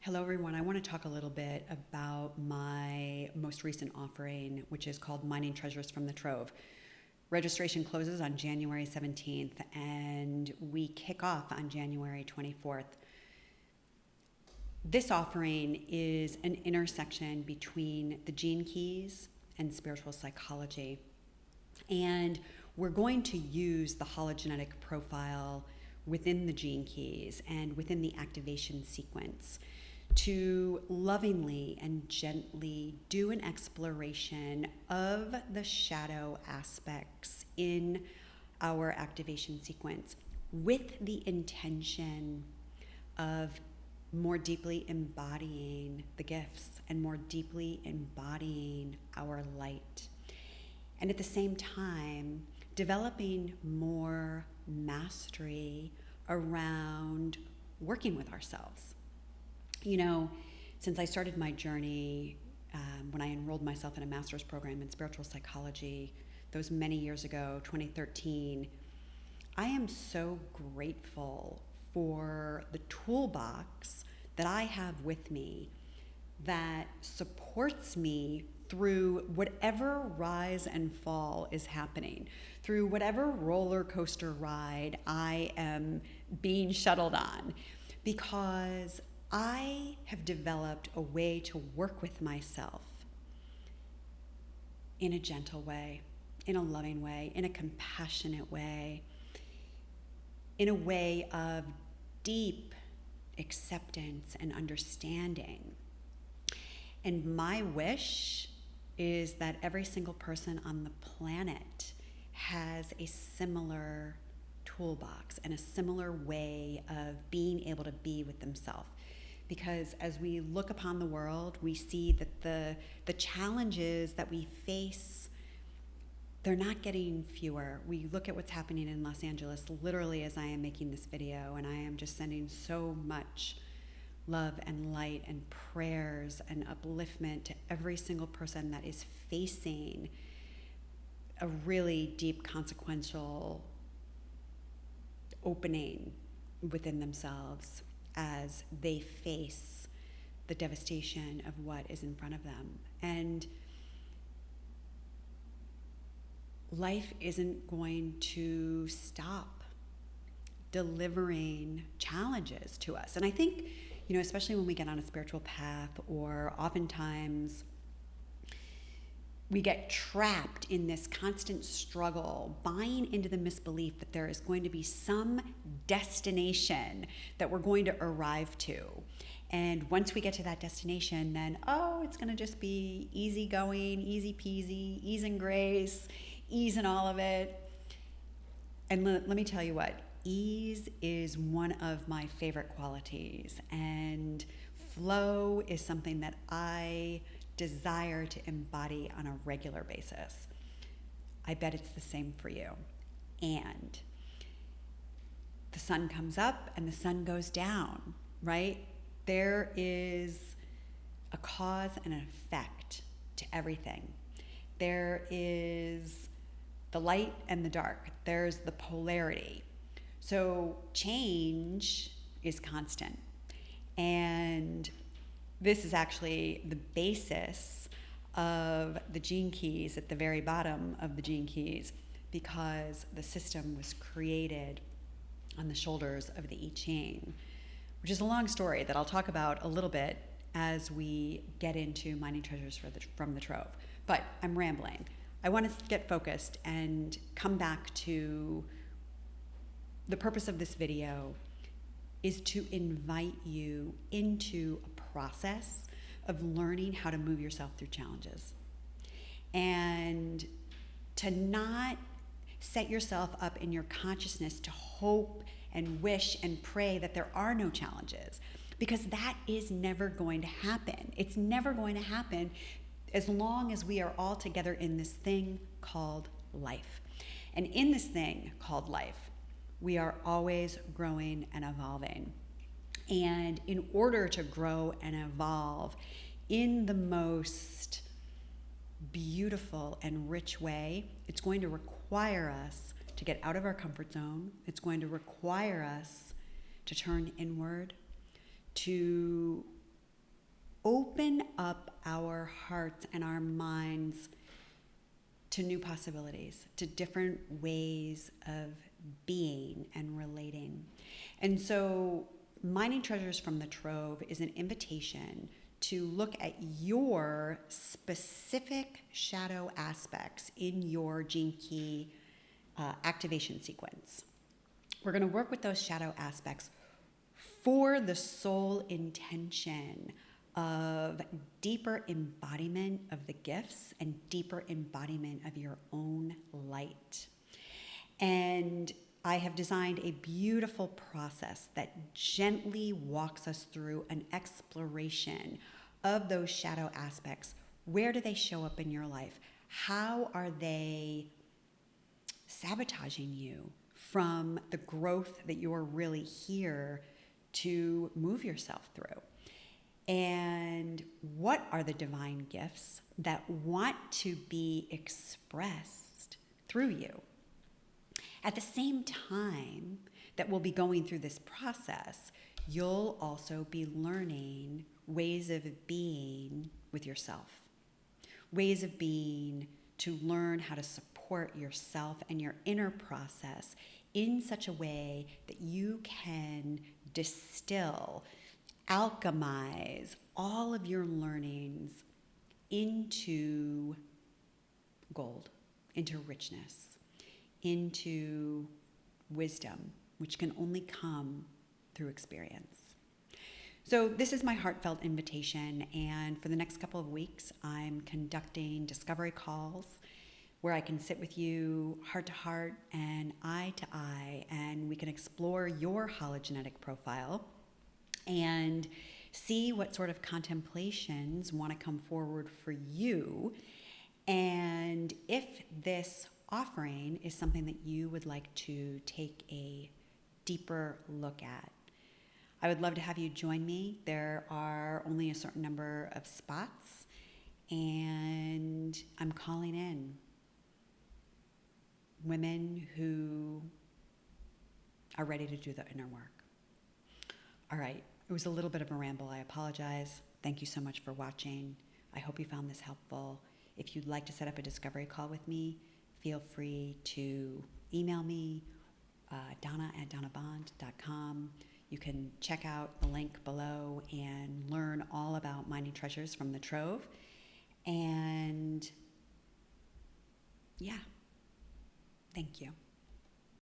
Hello, everyone. I want to talk a little bit about my most recent offering, which is called Mining Treasures from the Trove. Registration closes on January 17th, and we kick off on January 24th. This offering is an intersection between the gene keys and spiritual psychology. And we're going to use the hologenetic profile within the gene keys and within the activation sequence to lovingly and gently do an exploration of the shadow aspects in our activation sequence with the intention of more deeply embodying the gifts and more deeply embodying our light. And at the same time, developing more mastery around working with ourselves. You know, since I started my journey, when I enrolled myself in a master's program in spiritual psychology, those many years ago, 2013, I am so grateful for the toolbox that I have with me that supports me through whatever rise and fall is happening, through whatever roller coaster ride I am being shuttled on, because I have developed a way to work with myself in a gentle way, in a loving way, in a compassionate way, in a way of deep acceptance and understanding. And my wish is that every single person on the planet has a similar toolbox and a similar way of being able to be with themselves. Because as we look upon the world, we see that the challenges that we face, they're not getting fewer. We look at what's happening in Los Angeles literally as I am making this video, and I am just sending so much love and light and prayers and upliftment to every single person that is facing a really deep consequential opening within themselves as they face the devastation of what is in front of them. And life isn't going to stop delivering challenges to us. And I think, you know, especially when we get on a spiritual path, or oftentimes we get trapped in this constant struggle, buying into the misbelief that there is going to be some destination that we're going to arrive to. And once we get to that destination, then, it's going to just be easy going, easy peasy, ease and grace, ease in all of it. And let me tell you what, ease is one of my favorite qualities, and flow is something that I desire to embody on a regular basis. I bet it's the same for you. And the sun comes up and the sun goes down, right? There is a cause and an effect to everything. There is the light and the dark. There's the polarity. So change is constant. And this is actually the basis of the gene keys at the very bottom of the gene keys, because the system was created on the shoulders of the I Ching, which is a long story that I'll talk about a little bit as we get into Mining Treasures from the Trove. But I'm rambling. I want to get focused and come back to the purpose of this video is to invite you into a process of learning how to move yourself through challenges, and to not set yourself up in your consciousness to hope and wish and pray that there are no challenges, because that is never going to happen. It's never going to happen as long as we are all together in this thing called life. And in this thing called life, we are always growing and evolving. And in order to grow and evolve in the most beautiful and rich way, it's going to require us to get out of our comfort zone. It's going to require us to turn inward, to open up our hearts and our minds to new possibilities, to different ways of being and relating. And so Mining Treasures from the Trove is an invitation to look at your specific shadow aspects in your gene key activation sequence. We're going to work with those shadow aspects for the sole intention of deeper embodiment of the gifts and deeper embodiment of your own light. And I have designed a beautiful process that gently walks us through an exploration of those shadow aspects. Where do they show up in your life? How are they sabotaging you from the growth that you're really here to move yourself through? And what are the divine gifts that want to be expressed through you? At the same time that we'll be going through this process, you'll also be learning ways of being with yourself, ways of being to learn how to support yourself and your inner process in such a way that you can distill, alchemize all of your learnings into gold, into richness, into wisdom, which can only come through experience. So this is my heartfelt invitation, and for the next couple of weeks, I'm conducting discovery calls where I can sit with you heart to heart and eye to eye, and we can explore your hologenetic profile and see what sort of contemplations want to come forward for you. And if this offering is something that you would like to take a deeper look at, I would love to have you join me. There are only a certain number of spots, and I'm calling in women who are ready to do the inner work. All right, it was a little bit of a ramble. I apologize. Thank you so much for watching. I hope you found this helpful. If you'd like to set up a discovery call with me, feel free to email me, donna@donnabond.com. You can check out the link below and learn all about Mining Treasures from the Trove. And yeah, thank you.